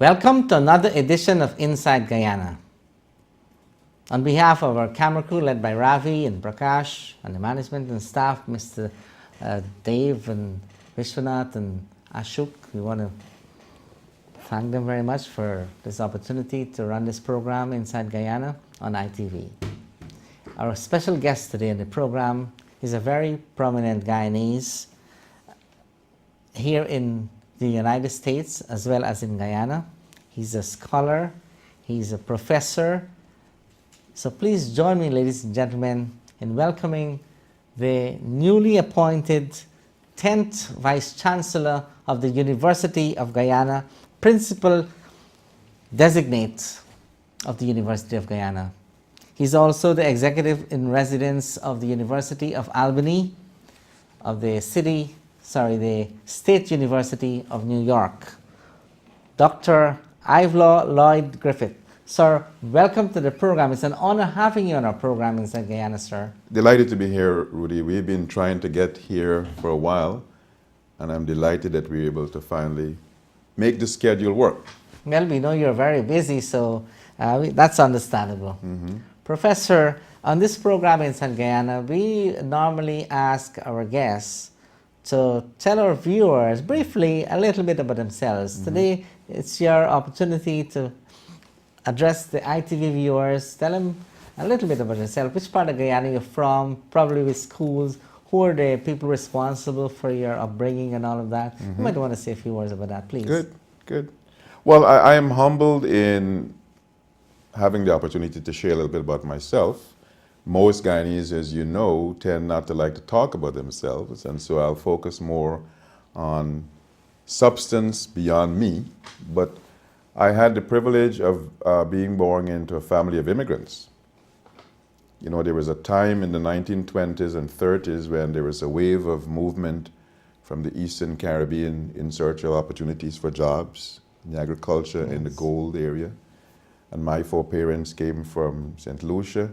Welcome to another edition of Inside Guyana. On behalf of our camera crew led by Ravi and Prakash and the management and staff, Mr. Dave and Vishwanath and Ashok, we want to thank them very much for this opportunity to run this program Inside Guyana on ITV. Our special guest today in the program is a very prominent Guyanese here in the United States as well as in Guyana. He's a scholar, he's a professor. So please join me, ladies and gentlemen, in welcoming the newly appointed 10th Vice Chancellor of the University of Guyana, Principal Designate of the University of Guyana. He's also the Executive in Residence of the University of Albany, of the State University of New York, Dr. Iveleaw Griffith. Sir, welcome to the program. It's an honor having you on our program Inside Guyana, sir. Delighted to be here, Rudy. We've been trying to get here for a while, and I'm delighted that we're able to finally make the schedule work. Well, we know you're very busy, so that's understandable. Professor, on this program Inside Guyana, we normally ask our guests to tell our viewers briefly a little bit about themselves. Today, it's your opportunity to address the ITV viewers. Tell them a little bit about yourself. Which part of Guyana you're from, probably with schools, who are the people responsible for your upbringing and all of that. You might want to say a few words about that, please. Good. Well, I am humbled in having the opportunity to share a little bit about myself. Most Guyanese, as you know, tend not to like to talk about themselves, and so I'll focus more on substance beyond me. But I had the privilege of being born into a family of immigrants. You know, there was a time in the 1920s and 30s when there was a wave of movement from the Eastern Caribbean in search of opportunities for jobs in agriculture, in the gold area. And my foreparents came from St. Lucia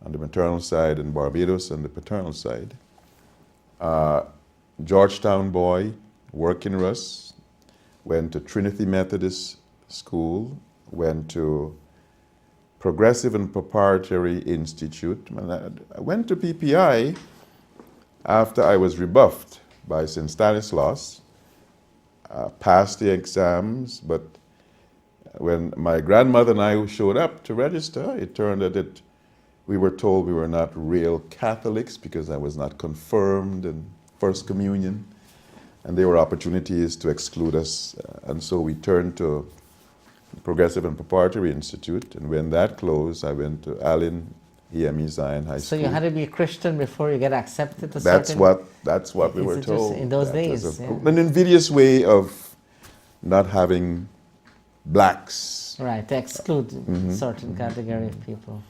on the maternal side and Barbados on the paternal side. Georgetown boy, working Russ, went to Trinity Methodist School, went to Progressive and Preparatory Institute. I went to PPI after I was rebuffed by St. Stanislaus, passed the exams, but when my grandmother and I showed up to register, it turned out that we were told we were not real Catholics because I was not confirmed in First Communion, and there were opportunities to exclude us, and so we turned to Progressive and Preparatory Institute, and when that closed, I went to Allen EME Zion High School. So you had to be a Christian before you get accepted to That's what we were told. In those days. An invidious way of not having blacks. Right, to exclude certain category of people.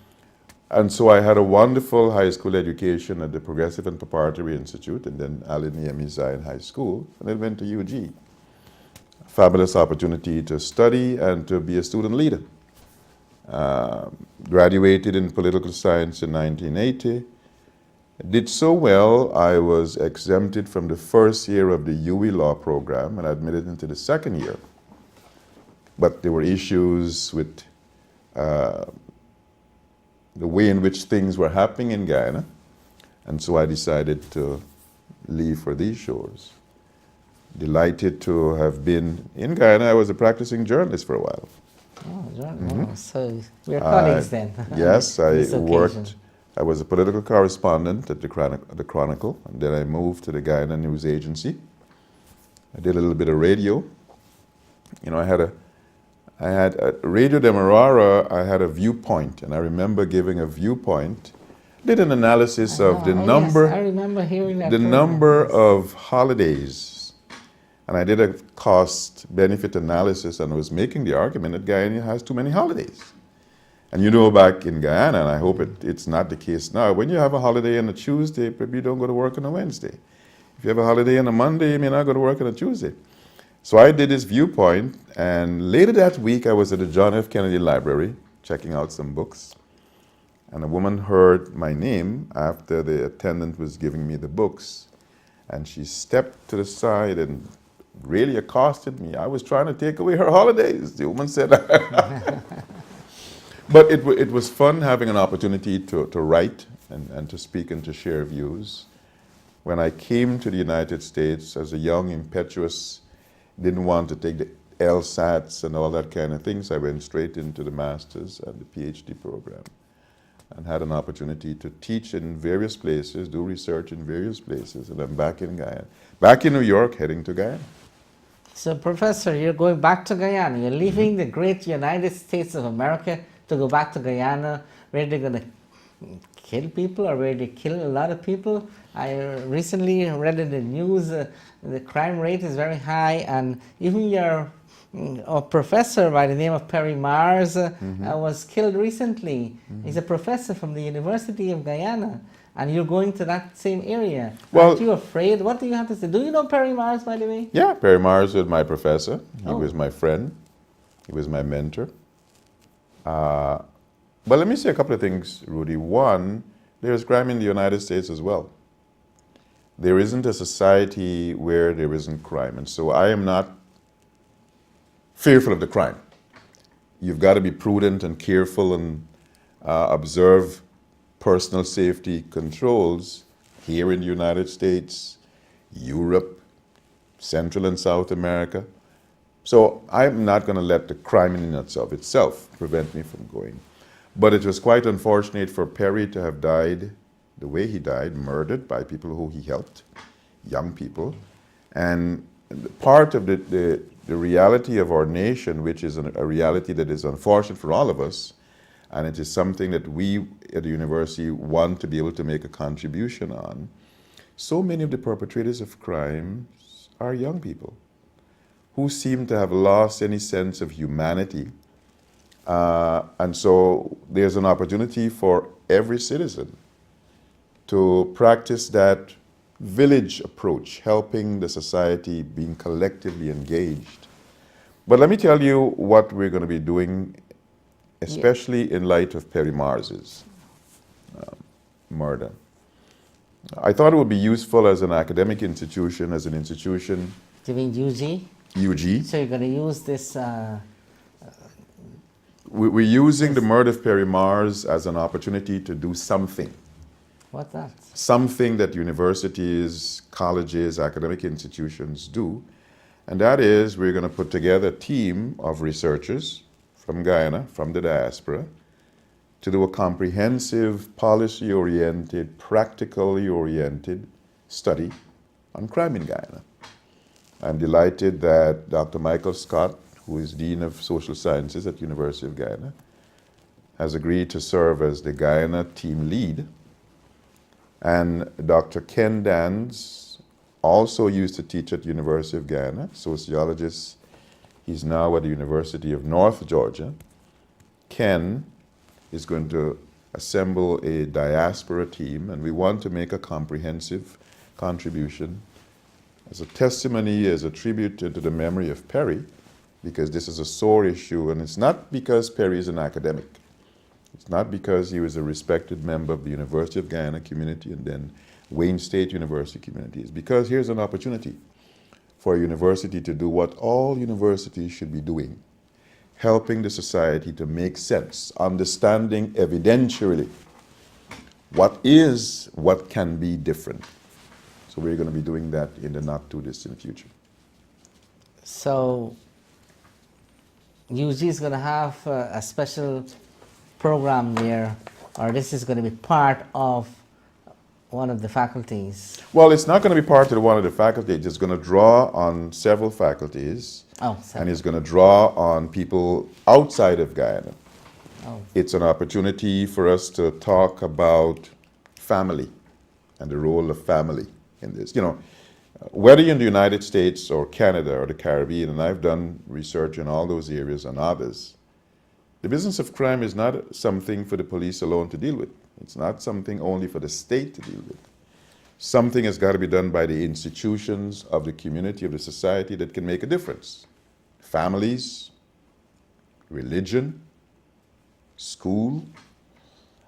And so I had a wonderful high school education at the Progressive and Preparatory Institute, and then Allen EME Zion High School, and then went to UG. Fabulous opportunity to study and to be a student leader. Graduated in political science in 1980. Did so well, I was exempted from the first year of the Iveleaw program and admitted into the second year. But there were issues with the way in which things were happening in Guyana, and so I decided to leave for these shores. Delighted to have been in Guyana. I was a practicing journalist for a while. Oh, so we're colleagues then. Yes, I worked. I was a political correspondent at the Chronicle, and then I moved to the Guyana News Agency. I did a little bit of radio. You know, I had a Radio Demerara. I had a viewpoint, and I remember giving a viewpoint. Did an analysis of the number. Yes, I remember hearing that. The number of holidays. And I did a cost-benefit analysis and was making the argument that Guyana has too many holidays. And you know, back in Guyana, and I hope it's not the case now, when you have a holiday on a Tuesday, probably you don't go to work on a Wednesday. If you have a holiday on a Monday, you may not go to work on a Tuesday. So I did this viewpoint, and later that week I was at the John F. Kennedy Library checking out some books. And a woman heard my name after the attendant was giving me the books. And she stepped to the side and really accosted me. I was trying to take away her holidays, the woman said. But it was fun having an opportunity to write and to speak and to share views. When I came to the United States as a young, impetuous, didn't want to take the LSATs and all that kind of things, I went straight into the master's and the PhD program and had an opportunity to teach in various places, do research in various places, and I'm back in Guyana. Back in New York, heading to Guyana. So, Professor, you're going back to Guyana. You're leaving the great United States of America to go back to Guyana, where they're going to kill people or where they kill a lot of people. I recently read in the news the crime rate is very high, and even your a professor by the name of Perry Mars was killed recently. He's a professor from the University of Guyana, and you're going to that same area. Well, aren't you afraid? What do you have to say? Do you know Perry Mars, by the way? Yeah, Perry Mars was my professor. He Oh. was my friend. He was my mentor. But let me say a couple of things, Rudy. One, there's crime in the United States as well. There isn't a society where there isn't crime. And so I am not fearful of the crime. You've got to be prudent and careful and observe personal safety controls here in the United States, Europe, Central and South America. So I'm not going to let the crime in and of itself prevent me from going. But it was quite unfortunate for Perry to have died the way he died, murdered by people who he helped, young people. And part of the reality of our nation, which is a reality that is unfortunate for all of us, and it is something that we at the university want to be able to make a contribution on. So many of the perpetrators of crimes are young people who seem to have lost any sense of humanity. And so there's an opportunity for every citizen to practice that village approach, helping the society, being collectively engaged. But let me tell you what we're going to be doing, especially in light of Perry Mars's murder. I thought it would be useful as an academic institution, as an institution. Do you mean UG? UG. So you're going to use this... We're using the murder of Perry Mars as an opportunity to do something. What's that? Something that universities, colleges, academic institutions do. And that is, we're going to put together a team of researchers from Guyana, from the diaspora, to do a comprehensive, policy-oriented, practically oriented study on crime in Guyana. I'm delighted that Dr. Michael Scott, who is Dean of Social Sciences at University of Guyana, has agreed to serve as the Guyana team lead. And Dr. Ken Dans also used to teach at University of Guyana, sociologist. He's now at the University of North Georgia. Ken is going to assemble a diaspora team, and we want to make a comprehensive contribution as a testimony, as a tribute to the memory of Perry, because this is a sore issue, and it's not because Perry is an academic. It's not because he was a respected member of the University of Guyana community and then Wayne State University community. It's because here's an opportunity for a university to do what all universities should be doing, helping the society to make sense, understanding evidentially what can be different. So we're going to be doing that in the not too distant future. So UG is going to have a special program there, or this is going to be part of one of the faculties? Well, it's not going to be part of one of the faculties. It's going to draw on several faculties. Oh, and it's going to draw on people outside of Guyana. Oh. It's an opportunity for us to talk about family and the role of family in this. You know, whether you're in the United States or Canada or the Caribbean, and I've done research in all those areas and others, the business of crime is not something for the police alone to deal with. It's not something only for the state to deal with. Something has got to be done by the institutions of the community, of the society that can make a difference. Families, religion, school.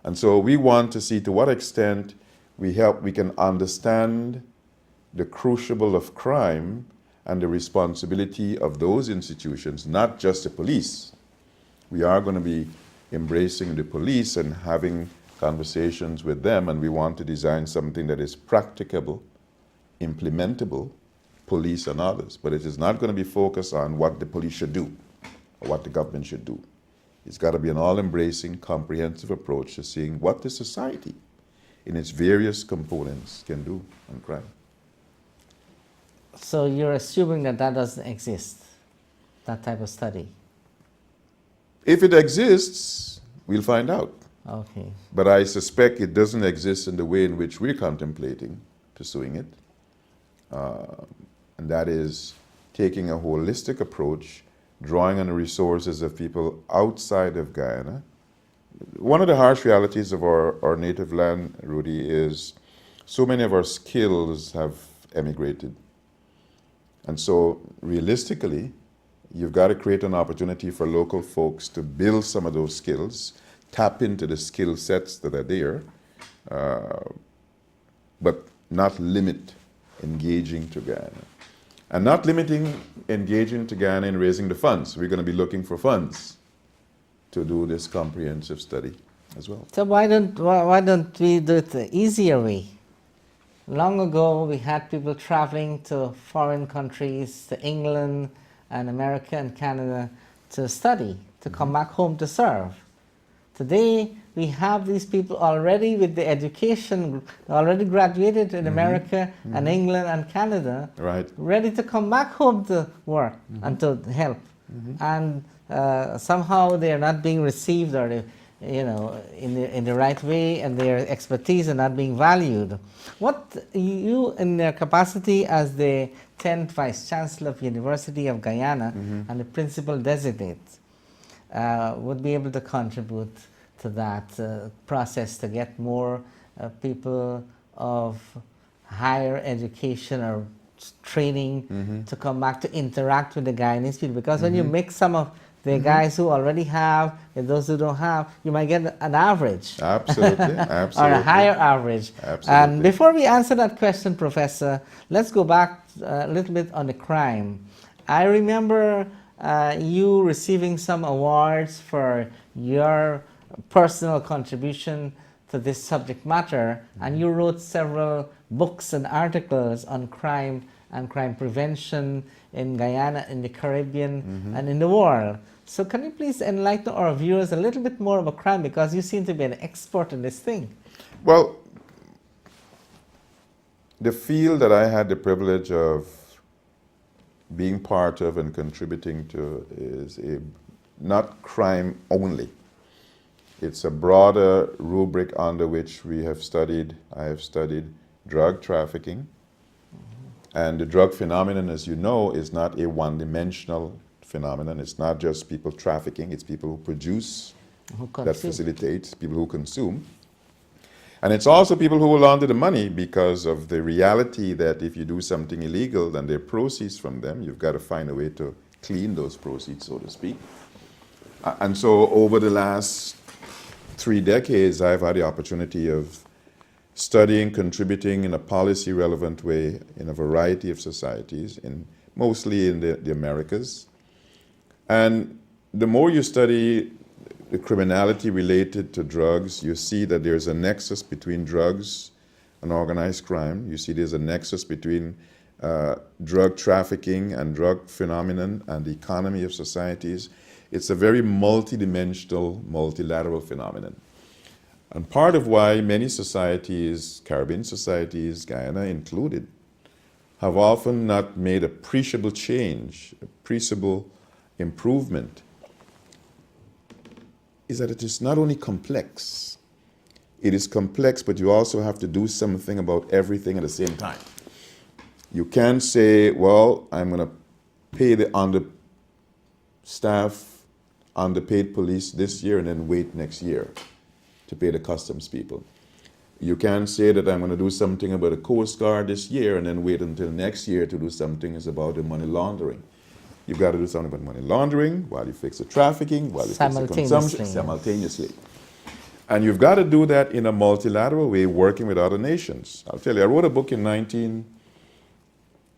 And so we want to see to what extent we can understand the crucible of crime and the responsibility of those institutions, not just the police. We are going to be embracing the police and having conversations with them, and we want to design something that is practicable, implementable, police and others. But it is not going to be focused on what the police should do or what the government should do. It's got to be an all-embracing, comprehensive approach to seeing what the society in its various components can do on crime. So you're assuming that that doesn't exist, that type of study? If it exists, we'll find out. Okay. But I suspect it doesn't exist in the way in which we're contemplating pursuing it. And that is taking a holistic approach, drawing on the resources of people outside of Guyana. One of the harsh realities of our native land, Rudy, is so many of our skills have emigrated. And so realistically, you've got to create an opportunity for local folks to build some of those skills, tap into the skill sets that are there, but not limit engaging to Guyana. And not limiting engaging to Guyana in raising the funds. We're going to be looking for funds to do this comprehensive study as well. So why don't we do it the easier way? Long ago, we had people traveling to foreign countries, to England and America and Canada to study, to come back home to serve. Today, we have these people already with the education, already graduated in America and England and Canada, Right. ready to come back home to work and to help. And somehow they are not being received or in the right way, and their expertise are not being valued. What you, in their capacity as the 10th Vice Chancellor of University of Guyana and the Principal Designate, would be able to contribute to that process to get more people of higher education or training to come back to interact with the Guyanese people? Because when you mix some of the guys who already have and those who don't have, you might get an average. Absolutely, absolutely. Or a higher average. Absolutely. And before we answer that question, Professor, let's go back a little bit on the crime. I remember you receiving some awards for your personal contribution to this subject matter, and you wrote several books and articles on crime and crime prevention in Guyana, in the Caribbean, and in the world. So can you please enlighten our viewers a little bit more about crime, because you seem to be an expert in this thing. Well, the field that I had the privilege of being part of and contributing to is not crime only. It's a broader rubric under which I have studied drug trafficking. And the drug phenomenon, as you know, is not a one-dimensional phenomenon. It's not just people trafficking, it's people who produce, that facilitates, people who consume. And it's also people who will launder the money, because of the reality that if you do something illegal, then there are proceeds from them. You've got to find a way to clean those proceeds, so to speak. And so over the last 3 decades, I've had the opportunity of studying, contributing in a policy-relevant way in a variety of societies, mostly in the Americas. And the more you study the criminality related to drugs, you see that there's a nexus between drugs and organized crime. You see there's a nexus between drug trafficking and drug phenomenon and the economy of societies. It's a very multidimensional, multilateral phenomenon. And part of why many societies, Caribbean societies, Guyana included, have often not made appreciable change, appreciable improvement, is that it is not only complex, it is complex, but you also have to do something about everything at the same time. You can't say, well, I'm going to pay the underpaid police this year and then wait next year to pay the customs people. You can't say that I'm going to do something about the Coast Guard this year and then wait until next year to do something about the money laundering. You've got to do something about money laundering while you fix the trafficking, while you fix the consumption, simultaneously. And you've got to do that in a multilateral way, working with other nations. I'll tell you, I wrote a book in 19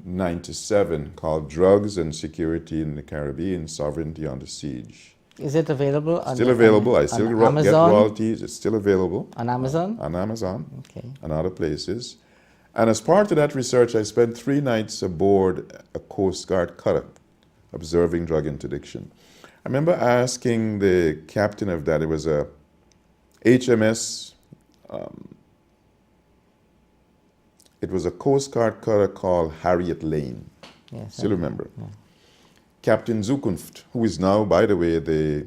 1997 called Drugs and Security in the Caribbean, Sovereignty Under Siege. Is it available? Still available. I still get Amazon? royalties. It's still available. On Amazon? On Amazon Okay. and other places. And as part of that research, I spent 3 nights aboard a Coast Guard cutter observing drug interdiction. I remember asking the captain of that, it was a HMS, it was a Coast Guard cutter called Harriet Lane. Yes. Still remember. Yeah. Captain Zukunft, who is now, by the way, the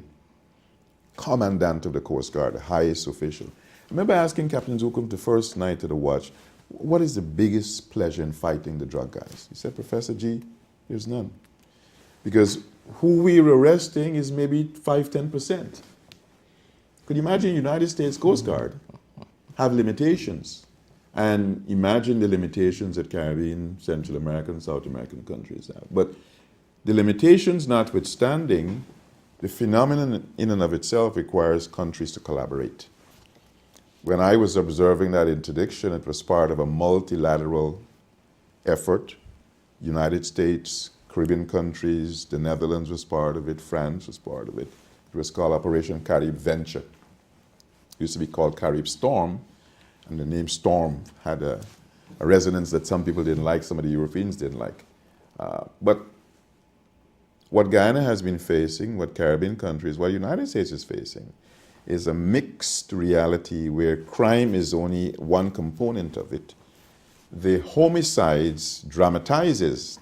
commandant of the Coast Guard, the highest official. I remember asking Captain Zukunft the first night of the watch, what is the biggest pleasure in fighting the drug guys? He said, Professor G, there's none. Because who we're arresting is maybe 5–10%. Could you imagine United States Coast Guard have limitations? And imagine the limitations that Caribbean, Central American, South American countries have. But the limitations notwithstanding, the phenomenon in and of itself requires countries to collaborate. When I was observing that interdiction, it was part of a multilateral effort. United States, Caribbean countries, the Netherlands was part of it, France was part of it. It was called Operation Carib Venture. It used to be called Carib Storm, and the name Storm had a resonance that some people didn't like, some of the Europeans didn't like. But what Guyana has been facing, what Caribbean countries, what the United States is facing, is a mixed reality where crime is only one component of it. The homicides dramatizes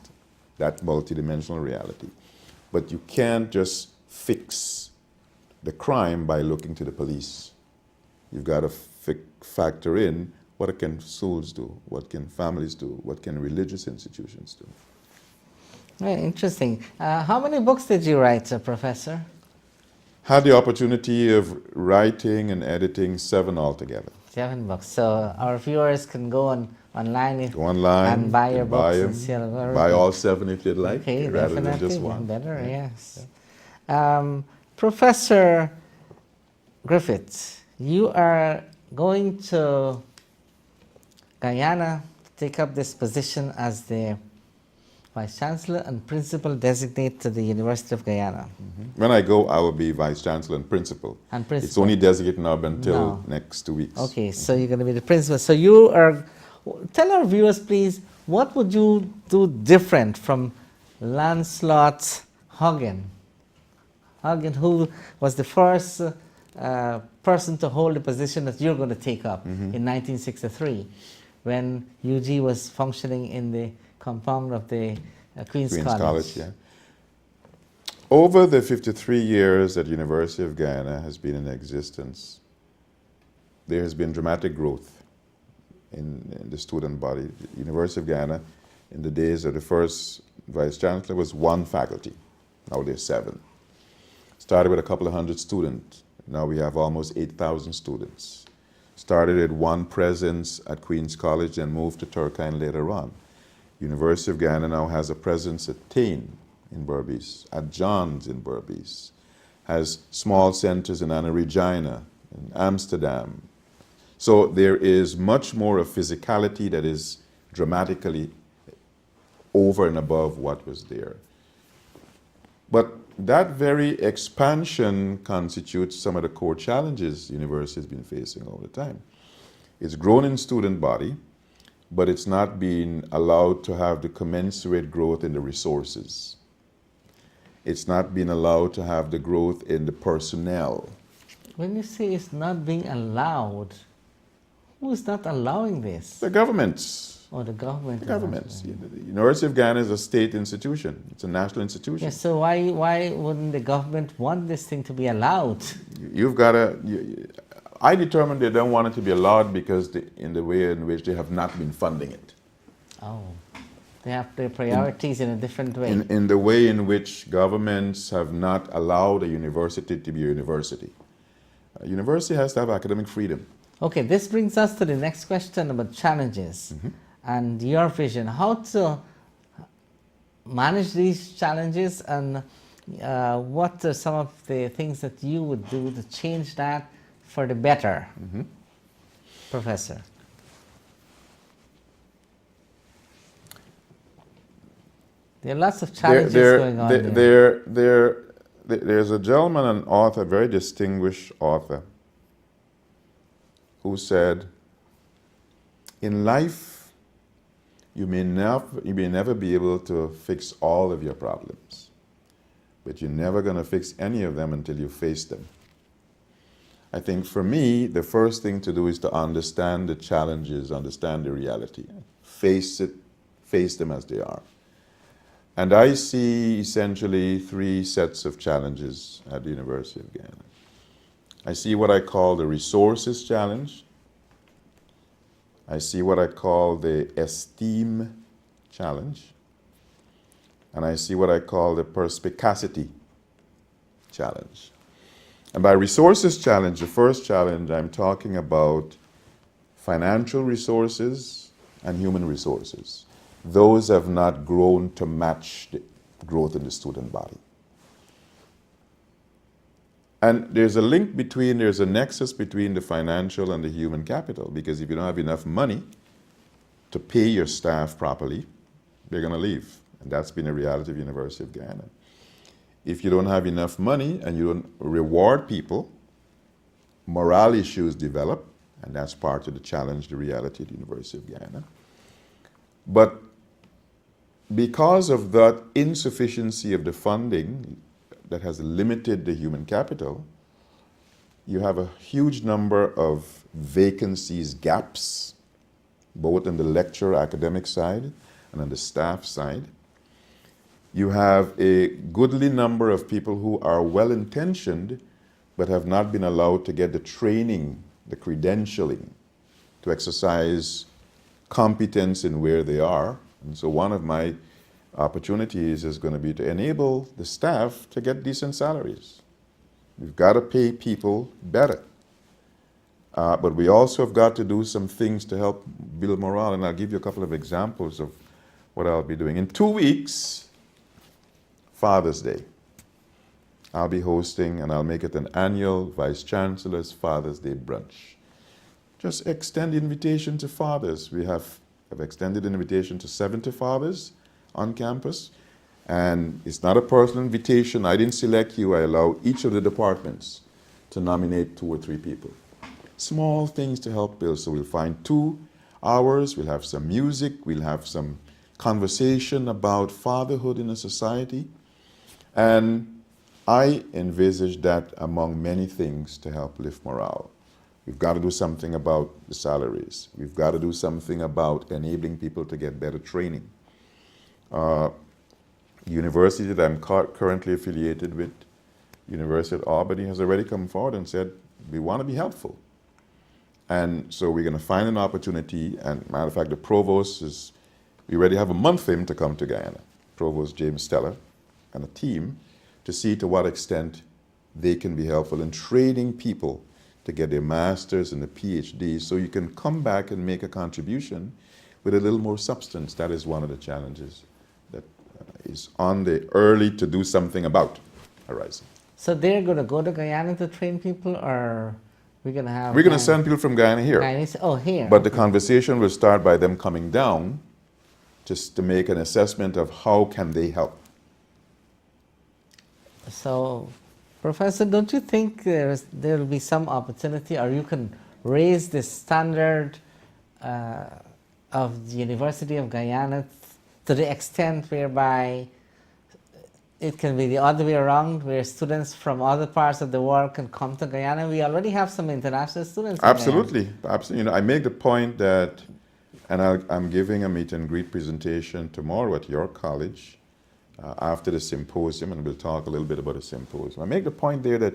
that multidimensional reality. But you can't just fix the crime by looking to the police. You've got to factor in what can schools do, what can families do, what can religious institutions do. Very interesting. How many books did you write, Professor? Had the opportunity of writing and editing 7 altogether. 7 books. So our viewers can go online, Go online and buy your books them, and see everything. buy all 7 if you'd like, Okay, rather definitely. than just one. Better, yes. Professor Griffith, you are going to Guyana to take up this position as the Vice-Chancellor and Principal Designate to the University of Guyana. When I go, I will be Vice-Chancellor and Principal. And Principal. It's only designate now until No. next 2 weeks. Okay, so you're going to be the Principal. So you are, tell our viewers please, what would you do different from Lancelot Hoggan? Hoggan, who was the first person to hold the position that you're going to take up in 1963, when UG was functioning in the compound of the Queen's College. Yeah. Over the 53 years that University of Guyana has been in existence, there has been dramatic growth in the student body. The University of Guyana, in the days of the first Vice-Chancellor, was 1 faculty. Now there's 7. Started with a couple of hundred students. Now we have almost 8,000 students. Started at 1 presence at Queen's College and moved to Turkine later on. University of Guyana now has a presence at Tain in Berbice, at Johns in Berbice, has small centers in Anna Regina, in Amsterdam. So there is much more of physicality that is dramatically over and above what was there. But that very expansion constitutes some of the core challenges the university has been facing all the time. It's grown in student body, but it's not being allowed to have the commensurate growth in the resources. It's not being allowed to have the growth in the personnel. When you say it's not being allowed, who is not allowing this? The governments. Or the government? The governments. The University of Guyana is a state institution. It's a national institution. Yes, so why wouldn't the government want this thing to be allowed? You've got to... I determined they don't want it to be allowed because in the way in which they have not been funding it. Oh, they have their priorities in a different way. In the way in which governments have not allowed a university to be a university. A university has to have academic freedom. Okay, this brings us to the next question about challenges and your vision. How to manage these challenges, and what are some of the things that you would do to change that for the better, Professor? There are lots of challenges going on there's a gentleman, an author, a very distinguished author, who said, in life, you may never be able to fix all of your problems, but you're never going to fix any of them until you face them. I think for me, the first thing to do is to understand the challenges, understand the reality, face them as they are. And I see essentially three sets of challenges at the University of Guyana. I see what I call the resources challenge. I see what I call the esteem challenge. And I see what I call the perspicacity challenge. And by resources challenge, the first challenge, I'm talking about financial resources and human resources. Those have not grown to match the growth in the student body. And there's a nexus between the financial and the human capital, because if you don't have enough money to pay your staff properly, they're going to leave. And that's been a reality of the University of Guyana. If you don't have enough money and you don't reward people, morale issues develop, and that's part of the challenge, the reality of the University of Guyana. But because of that insufficiency of the funding that has limited the human capital, you have a huge number of vacancies, gaps, both on the lecture academic side and on the staff side. You have a goodly number of people who are well-intentioned but have not been allowed to get the training, the credentialing, to exercise competence in where they are. And so one of my opportunities is going to be to enable the staff to get decent salaries. We've got to pay people better. But we also have got to do some things to help build morale, and I'll give you a couple of examples of what I'll be doing. In 2 weeks, Father's Day, I'll be hosting, and I'll make it an annual Vice Chancellor's Father's Day brunch. Just extend invitation to fathers. I've extended an invitation to 70 fathers on campus, and it's not a personal invitation. I didn't select you. I allow each of the departments to nominate 2 or 3 people. Small things to help build. So we'll find 2 hours, we'll have some music, we'll have some conversation about fatherhood in a society, and I envisage that among many things to help lift morale. We've got to do something about the salaries. We've got to do something about enabling people to get better training. The university that I'm currently affiliated with, University of Albany, has already come forward and said, we want to be helpful. And so we're going to find an opportunity, and matter of fact, the provost we already have a month for him to come to Guyana, Provost James Steller and a team, to see to what extent they can be helpful in training people to get their masters and the PhDs, so you can come back and make a contribution with a little more substance. That is one of the challenges that is on the early to do something about horizon. So they're going to go to Guyana to train people, or we're going to have... We're going to send people from Guyana here. Here. But the conversation will start by them coming down just to make an assessment of how can they help. So, Professor, don't you think there will be some opportunity, or you can raise the standard of the University of Guyana to the extent whereby it can be the other way around, where students from other parts of the world can come to Guyana? We already have some international students. Absolutely, absolutely. I make the point that, and I'm giving a meet and greet presentation tomorrow at York College after the symposium, and we'll talk a little bit about the symposium. I make the point there that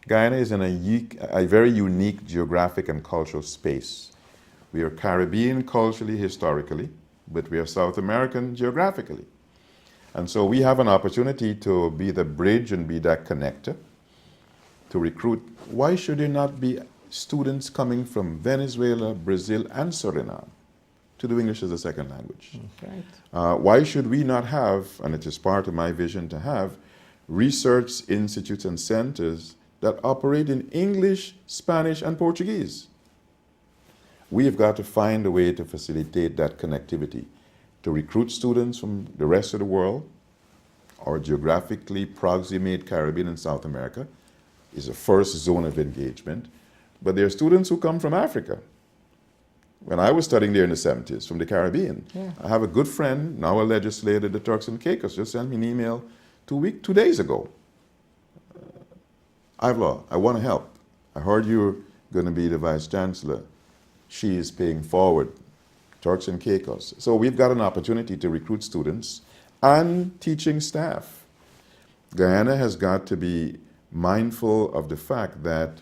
Guyana is in a very unique geographic and cultural space. We are Caribbean culturally, historically, but we are South American geographically. And so we have an opportunity to be the bridge and be that connector, to recruit. Why should there not be students coming from Venezuela, Brazil, and Suriname to do English as a second language? That's right. Why should we not have, and it is part of my vision to have, research institutes and centers that operate in English, Spanish, and Portuguese? We have got to find a way to facilitate that connectivity. to recruit students from the rest of the world, or geographically proximate Caribbean and South America, is the first zone of engagement. But there are students who come from Africa. When I was studying there in the 70s, from the Caribbean, I have a good friend, now a legislator, the Turks and Caicos, just sent me an email 2 days ago. Iveleaw, I want to help. I heard you're going to be the Vice Chancellor. She is paying forward, Turks and Caicos. So we've got an opportunity to recruit students and teaching staff. Guyana has got to be mindful of the fact that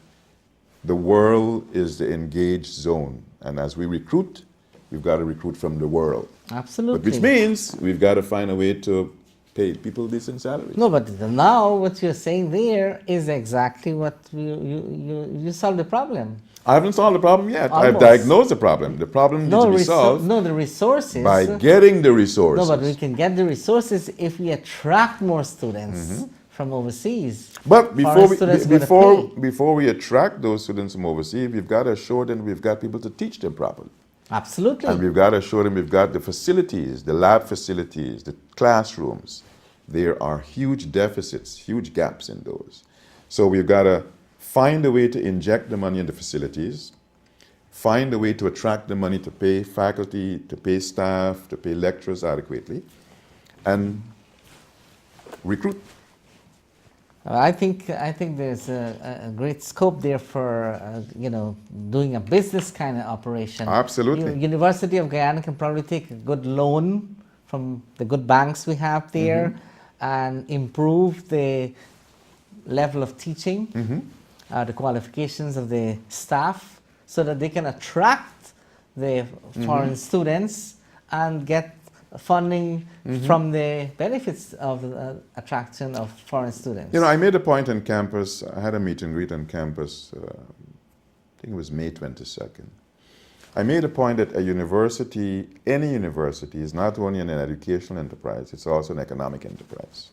the world is the engaged zone. And as we recruit, we've got to recruit from the world. Absolutely. But which means we've got to find a way to pay people decent salaries. No, but now what you're saying there is exactly what you solved the problem. I haven't solved the problem yet. Almost. I've diagnosed the problem. The problem needs to be solved the resources. by getting the resources. No, but we can get the resources if we attract more students from overseas. But Foreign before we attract those students from overseas, we've got to assure them we've got people to teach them properly. Absolutely. And we've got to assure them we've got the facilities, the lab facilities, the classrooms. There are huge deficits, huge gaps in those. So we've got to find a way to inject the money in the facilities, find a way to attract the money to pay faculty, to pay staff, to pay lecturers adequately, and recruit. I think there's a great scope there for doing a business kind of operation. Absolutely. University of Guyana can probably take a good loan from the good banks we have there and improve the level of teaching, the qualifications of the staff, so that they can attract the foreign students and get funding from the benefits of the attraction of foreign students. I made a point on campus. I had a meet and greet on campus, I think it was May 22nd. I made a point that a university, any university, is not only an educational enterprise, it's also an economic enterprise.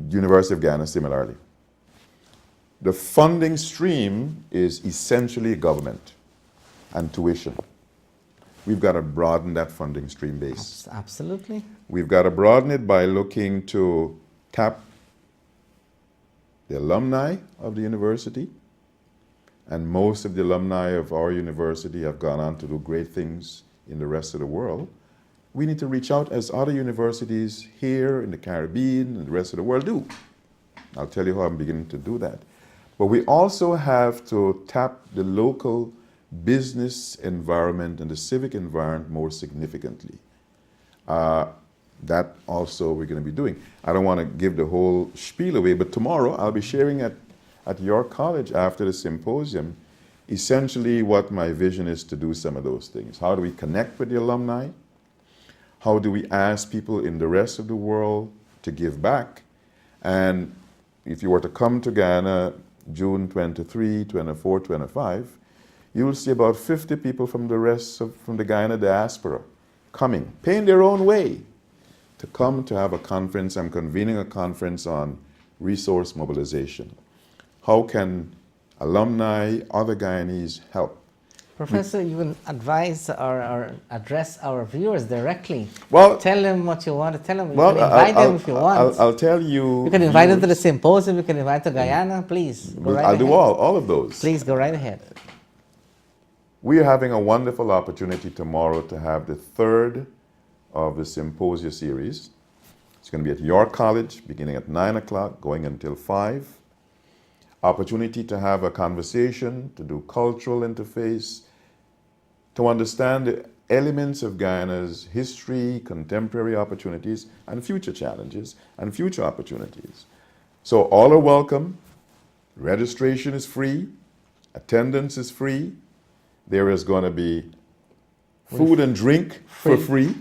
University of Guyana, similarly. The funding stream is essentially government and tuition. We've got to broaden that funding stream base. Absolutely. We've got to broaden it by looking to tap the alumni of the university. And most of the alumni of our university have gone on to do great things in the rest of the world. We need to reach out as other universities here in the Caribbean and the rest of the world do. I'll tell you how I'm beginning to do that. But we also have to tap the local business environment and the civic environment more significantly. That also we're going to be doing. I don't want to give the whole spiel away, but tomorrow I'll be sharing at your college after the symposium essentially what my vision is to do some of those things. How do we connect with the alumni? How do we ask people in the rest of the world to give back? And if you were to come to Guyana June 23, 24, 25, you will see about 50 people from the Guyana diaspora coming, paying their own way to come to have a conference. I'm convening a conference on resource mobilization. How can alumni, other Guyanese help? Professor, you will advise or address our viewers directly. Well, tell them what you want to tell them. You well, can invite them if you want. I'll tell you. You can invite them to the symposium. You can invite them to Guyana. Please, go right I'll ahead. do all of those. Please go right ahead. We are having a wonderful opportunity tomorrow to have the third of the symposia series. It's going to be at York College, beginning at 9 o'clock, going until 5. Opportunity to have a conversation, to do cultural interface, to understand the elements of Guyana's history, contemporary opportunities, and future challenges, and future opportunities. So all are welcome. Registration is free. Attendance is free. There is going to be food and drink for free.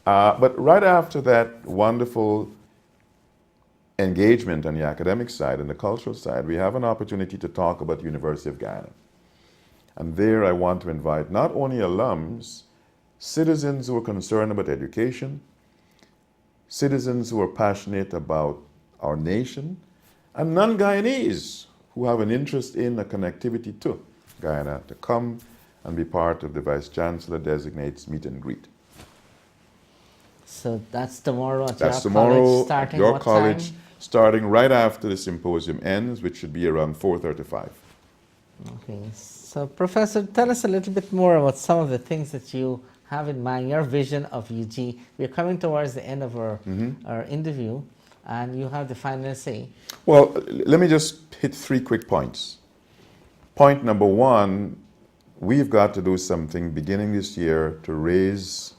But right after that wonderful engagement on the academic side and the cultural side, we have an opportunity to talk about University of Guyana. And there I want to invite not only alums, citizens who are concerned about education, citizens who are passionate about our nation, and non-Guyanese who have an interest in a connectivity to Guyana to come and be part of the Vice Chancellor designates meet and greet. So that's tomorrow at That's your tomorrow college, at starting your what college, time? starting right after the symposium ends, which should be around 4:35. Okay. So, Professor, tell us a little bit more about some of the things that you have in mind, your vision of UG. We're coming towards the end of our interview, and you have the final say. Well, let me just hit 3 quick points. Point number 1, we've got to do something beginning this year to raise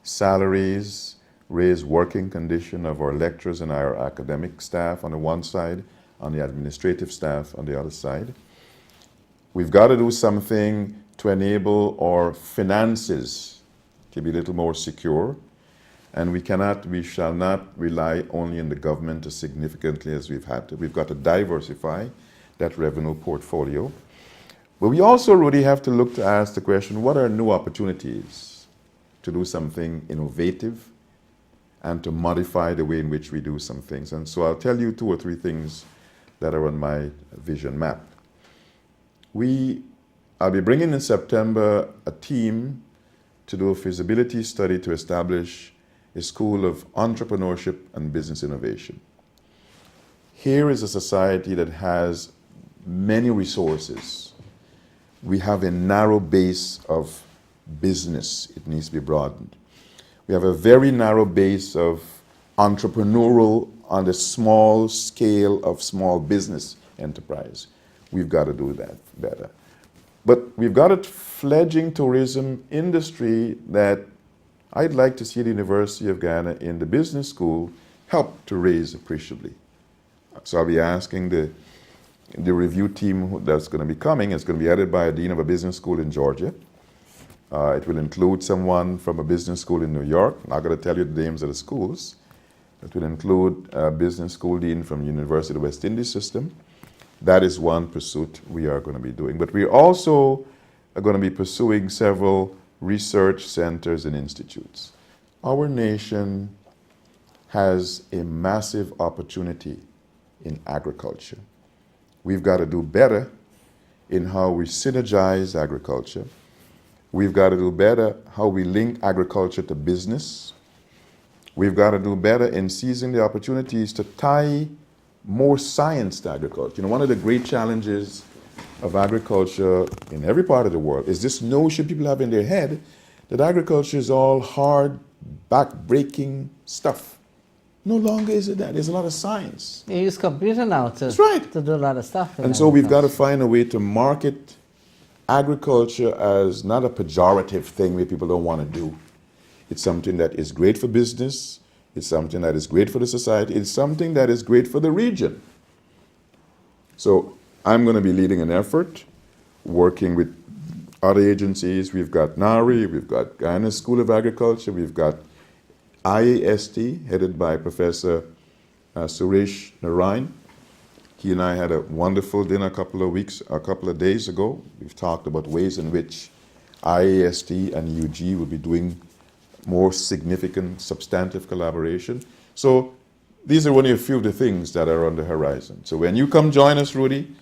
salaries, raise working condition of our lecturers and our academic staff on the one side, on the administrative staff on the other side. We've got to do something to enable our finances to be a little more secure. And we shall not rely only on the government as significantly as we've had to. We've got to diversify that revenue portfolio. But we also really have to look to ask the question, what are new opportunities to do something innovative and to modify the way in which we do some things? And so I'll tell you 2 or 3 things that are on my vision map. I'll be bringing in September a team to do a feasibility study to establish a school of entrepreneurship and business innovation. Here is a society that has many resources. We have a narrow base of business. It needs to be broadened. We have a very narrow base of entrepreneurial on the small scale of small business enterprise. We've got to do that better. But we've got a fledgling tourism industry that I'd like to see the University of Guyana in the business school help to raise appreciably. So I'll be asking the review team that's going to be coming. It's going to be headed by a dean of a business school in Georgia. It will include someone from a business school in New York. I'm not going to tell you the names of the schools. It will include a business school dean from the University of the West Indies system. That is one pursuit we are going to be doing. But we also are going to be pursuing several research centers and institutes. Our nation has a massive opportunity in agriculture. We've got to do better in how we synergize agriculture. We've got to do better how we link agriculture to business. We've got to do better in seizing the opportunities to tie more science to agriculture. You know, one of the great challenges of agriculture in every part of the world is this notion people have in their head that agriculture is all hard, back-breaking stuff. No longer is it that. There's a lot of science. You use computer now to do a lot of stuff. And so we've got to find a way to market agriculture as not a pejorative thing where people don't want to do. It's something that is great for business. It's something that is great for the society. It's something that is great for the region. So I'm going to be leading an effort, working with other agencies. We've got NARI, we've got Guyana School of Agriculture, we've got IAST, headed by Professor Suresh Narayan. He and I had a wonderful dinner a couple of days ago. We've talked about ways in which IAST and UG will be doing more significant, substantive collaboration. So these are only a few of the things that are on the horizon. So when you come join us, Rudy,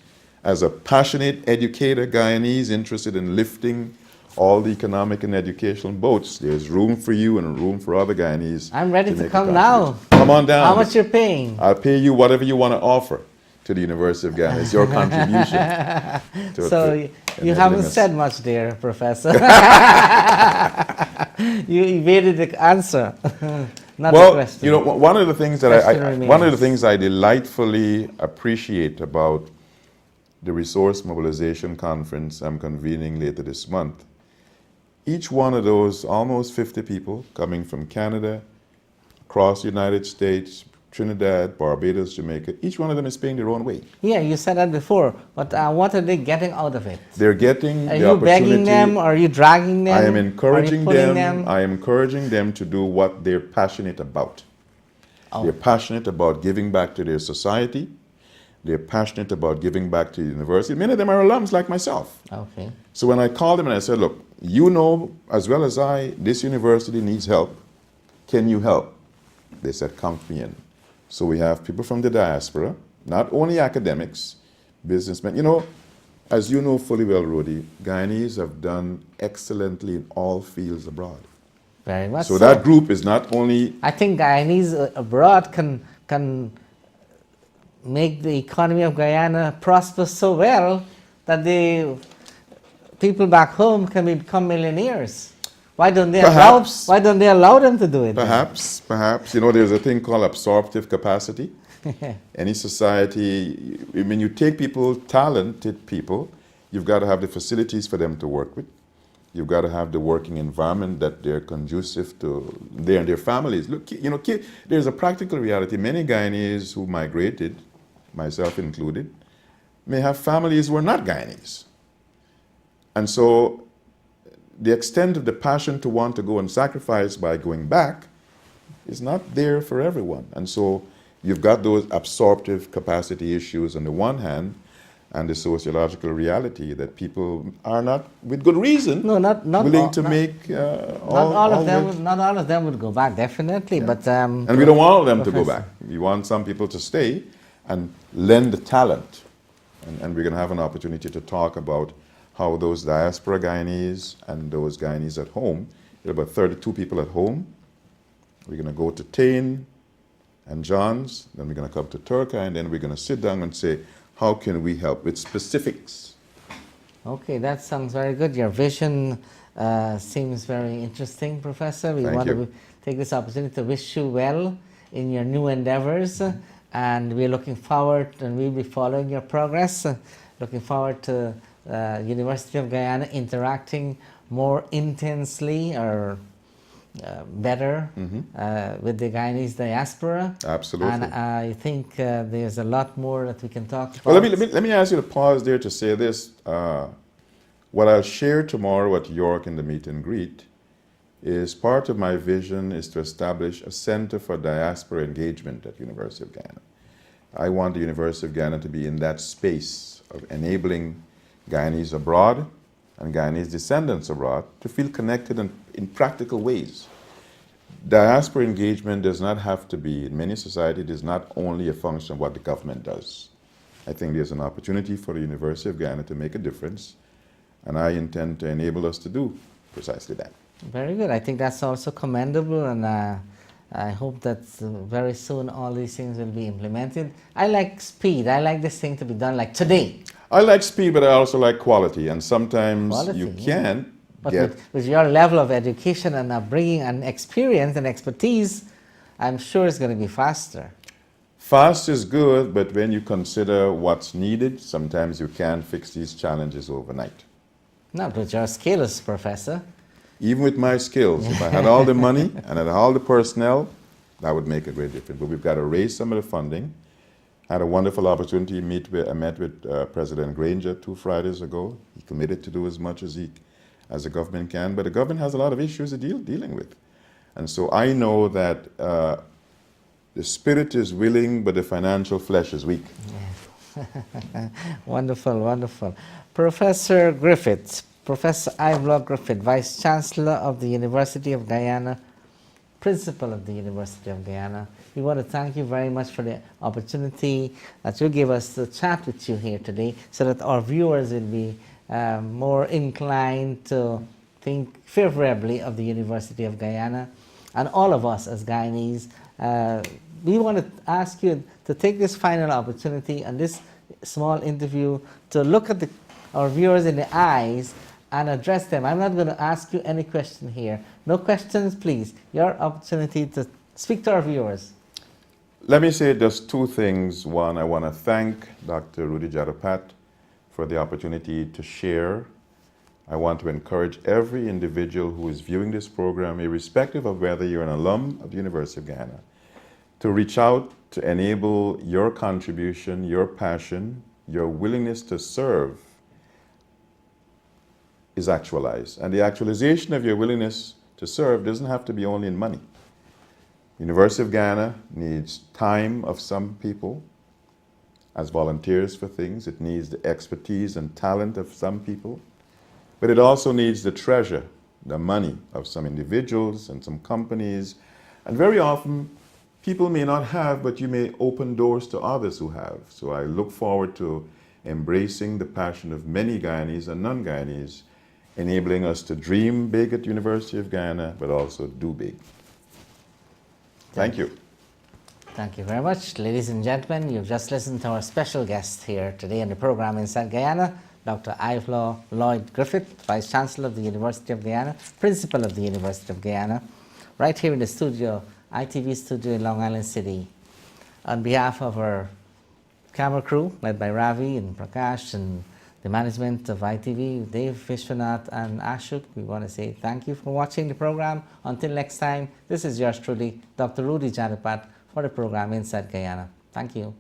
as a passionate educator, Guyanese interested in lifting all the economic and educational boats, there's room for you and room for other Guyanese. I'm ready to come now. Come on down. How much you're paying? I'll pay you whatever you want to offer to the University of Guyana. It's your contribution. So you haven't said much there, Professor. You evaded the answer, not the question. You know, one of the things that I delightfully appreciate about the Resource Mobilization Conference I'm convening later this month, each one of those almost 50 people coming from Canada, across the United States, Trinidad, Barbados, Jamaica, each one of them is paying their own way. Yeah, you said that before, but what are they getting out of it? They're getting the opportunity. Are you begging them? Or are you dragging them? I am encouraging them. I am encouraging them to do what they're passionate about. Oh. They're passionate about giving back to their society. They're passionate about giving back to the university. Many of them are alums like myself. Okay. So when I called them and I said, look, you know as well as I, this university needs help. Can you help? They said, count me in. So we have people from the diaspora, not only academics, businessmen. You know, as you know fully well, Rudy, Guyanese have done excellently in all fields abroad. Very much So that group is not only I think Guyanese abroad can make the economy of Guyana prosper so well that the people back home can become millionaires. Why don't they Perhaps. Why don't they allow them to do it? perhaps, there's a thing called absorptive capacity. Any society, when you take people, talented people, you've got to have the facilities for them to work with. You've got to have the working environment that they're conducive to they and their families. Look, there's a practical reality. Many Guyanese who migrated, myself included, may have families who are not Guyanese. And so the extent of the passion to want to go and sacrifice by going back is not there for everyone. And so you've got those absorptive capacity issues on the one hand, and the sociological reality that people are not, with good reason, not willing all, to not, make not all of them. Not all of them would go back, definitely. Yeah. But and we don't want all of them to go back. We want some people to stay and lend the talent. And we're going to have an opportunity to talk about how those diaspora Guyanese and those Guyanese at home. There are about 32 people at home. We're going to go to Tain and John's. Then we're going to come to Turkey, and then we're going to sit down and say, how can we help with specifics? Okay, that sounds very good. Your vision seems very interesting, Professor. We want to take this opportunity to wish you well in your new endeavors, and we're looking forward, and we'll be following your progress. Looking forward to University of Guyana interacting more intensely or better with the Guyanese diaspora. Absolutely. And I think there's a lot more that we can talk about. Well, let me ask you to pause there to say this. What I'll share tomorrow at York in the meet and greet is part of my vision is to establish a center for diaspora engagement at University of Guyana. I want the University of Guyana to be in that space of enabling Guyanese abroad and Guyanese descendants abroad to feel connected in practical ways. Diaspora engagement does not have to be, in many societies, it is not only a function of what the government does. I think there's an opportunity for the University of Guyana to make a difference, and I intend to enable us to do precisely that. Very good. I think that's also commendable, and I hope that very soon all these things will be implemented. I like speed. I like this thing to be done like today. I like speed, but I also like quality, and sometimes you can't But with your level of education and upbringing and experience and expertise, I'm sure it's going to be faster. Fast is good, but when you consider what's needed, sometimes you can't fix these challenges overnight. Not with your skills, Professor. Even with my skills, if I had all the money and had all the personnel, that would make a great difference. But we've got to raise some of the funding. I had a wonderful opportunity I met with President Granger 2 Fridays ago. He committed to do as much as the government can, but the government has a lot of issues to dealing with. And so I know that the spirit is willing, but the financial flesh is weak. Yeah. Wonderful, wonderful. Professor Griffith, Professor Iveleaw Griffith, Vice Chancellor of the University of Guyana, Principal of the University of Guyana. We want to thank you very much for the opportunity that you gave us to chat with you here today, so that our viewers will be more inclined to think favorably of the University of Guyana. And all of us as Guyanese, we want to ask you to take this final opportunity and this small interview to look at our viewers in the eyes and address them. I'm not going to ask you any question here. No questions, please. Your opportunity to speak to our viewers. Let me say just 2 things. One, I want to thank Dr. Rudy Jadoopat for the opportunity to share. I want to encourage every individual who is viewing this program, irrespective of whether you're an alum of the University of Guyana, to reach out to enable your contribution, your passion, your willingness to serve is actualized. And the actualization of your willingness to serve doesn't have to be only in money. University of Guyana needs time of some people as volunteers for things. It needs the expertise and talent of some people. But it also needs the treasure, the money of some individuals and some companies. And very often, people may not have, but you may open doors to others who have. So I look forward to embracing the passion of many Guyanese and non-Guyanese enabling us to dream big at University of Guyana, but also do big. Thank you. Thank you very much. Ladies and gentlemen, you've just listened to our special guest here today on the program Inside Guyana, Dr. Iveleaw Lloyd Griffith, Vice Chancellor of the University of Guyana, Principal of the University of Guyana, right here in the studio, ITV studio in Long Island City. On behalf of our camera crew, led by Ravi and Prakash, and the management of ITV, Dave, Vishwanath, and Ashok, we want to say thank you for watching the program. Until next time, this is yours truly, Dr. Rudy Jadoopat, for the program Inside Guyana. Thank you.